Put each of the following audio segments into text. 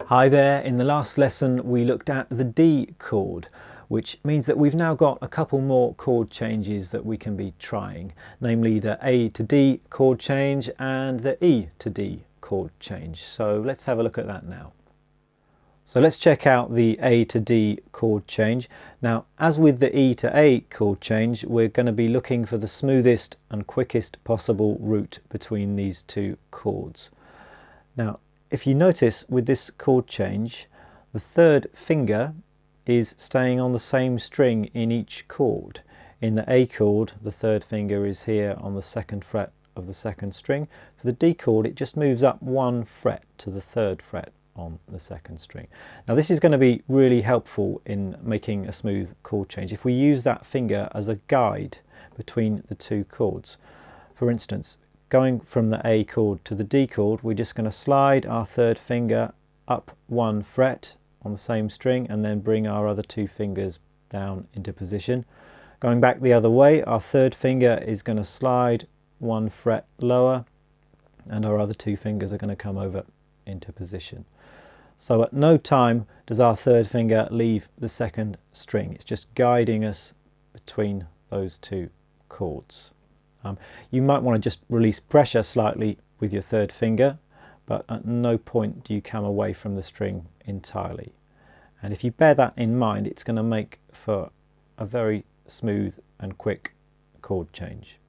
Hi there, in the last lesson we looked at the D chord, which means that we've now got a couple more chord changes that we can be trying, namely the A to D chord change and the E to D chord change. So let's have a look at that now. So let's check out the A to D chord change. Now, as with the E to A chord change, we're going to be looking for the smoothest and quickest possible route between these two chords. Now, if you notice with this chord change, the third finger is staying on the same string in each chord. In the A chord, the third finger is here on the second fret of the second string. For the D chord, it just moves up one fret to the third fret on the second string. Now this is going to be really helpful in making a smooth chord change if we use that finger as a guide between the two chords. For instance, going from the A chord to the D chord, we're just going to slide our third finger up one fret on the same string and then bring our other two fingers down into position. Going back the other way, our third finger is going to slide one fret lower and our other two fingers are going to come over into position. So at no time does our third finger leave the second string. It's just guiding us between those two chords. You might want to just release pressure slightly with your third finger, but at no point do you come away from the string entirely. And if you bear that in mind, it's going to make for a very smooth and quick chord change.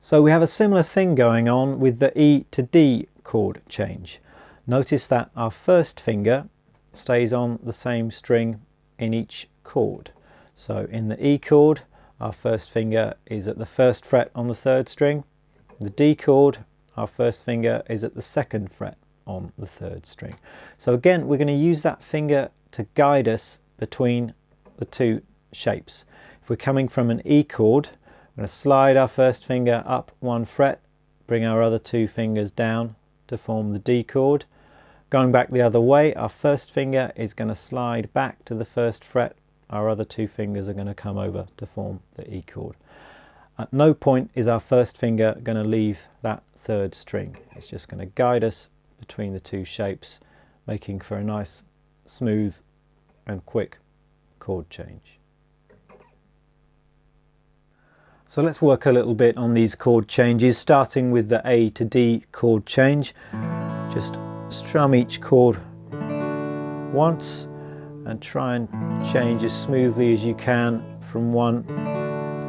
So we have a similar thing going on with the E to D chord change. Notice that our first finger stays on the same string in each chord. So in the E chord, our first finger is at the first fret on the third string. The D chord, our first finger is at the second fret on the third string. So again, we're going to use that finger to guide us between the two shapes. If we're coming from an E chord, we're going to slide our first finger up one fret, bring our other two fingers down to form the D chord. Going back the other way, our first finger is going to slide back to the first fret. Our other two fingers are going to come over to form the E chord. At no point is our first finger going to leave that third string. It's just going to guide us between the two shapes, making for a nice, smooth and quick chord change. So let's work a little bit on these chord changes, starting with the A to D chord change. Just strum each chord once and try and change as smoothly as you can from one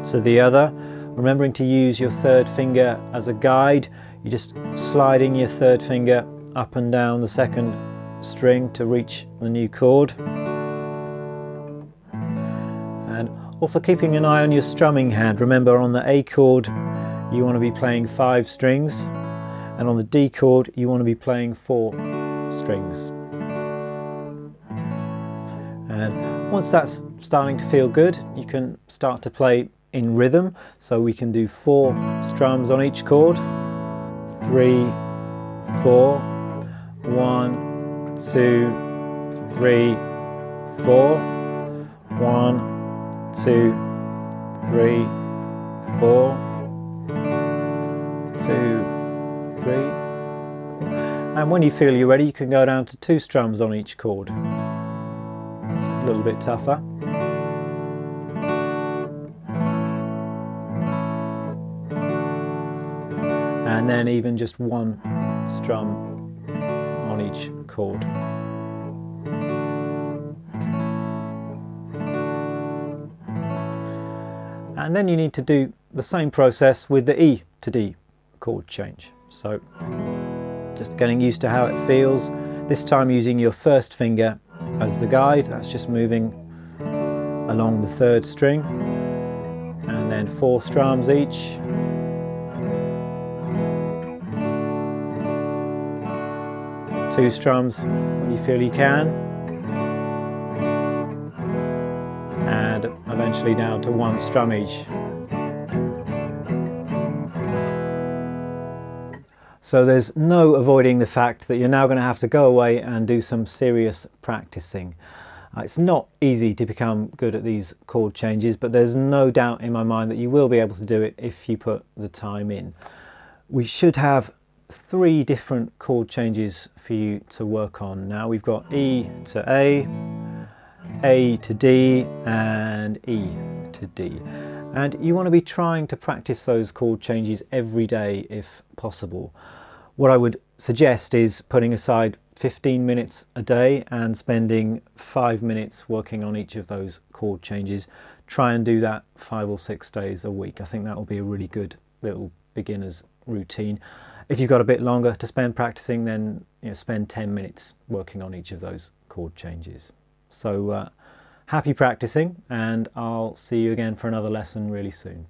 to the other. Remembering to use your third finger as a guide. You're just sliding your third finger up and down the second string to reach the new chord. And also keeping an eye on your strumming hand. Remember, on the A chord you want to be playing 5 strings, and on the D chord you want to be playing 4 strings. And once that's starting to feel good, you can start to play in rhythm. So we can do 4 strums on each chord. 3, 4, 1, 2, 3, 4, 1, 2, 3, 4, 2, 3. And when you feel you're ready, you can go down to 2 strums on each chord. It's a little bit tougher. And then even just 1 strum on each chord. And then you need to do the same process with the E to D chord change. So just getting used to how it feels. This time using your first finger as the guide. That's just moving along the third string. And then 4 strums each. Two strums when you feel you can, and eventually down to 1 strum each. So there's no avoiding the fact that you're now going to have to go away and do some serious practicing. It's not easy to become good at these chord changes, but there's no doubt in my mind that you will be able to do it if you put the time in. We should have 3 different chord changes for you to work on. Now we've got E to A to D and E to D. And you want to be trying to practice those chord changes every day if possible. What I would suggest is putting aside 15 minutes a day and spending 5 minutes working on each of those chord changes. Try and do that 5 or 6 days a week. I think that will be a really good little beginner's routine. If you've got a bit longer to spend practicing, then spend 10 minutes working on each of those chord changes. So happy practicing, and I'll see you again for another lesson really soon.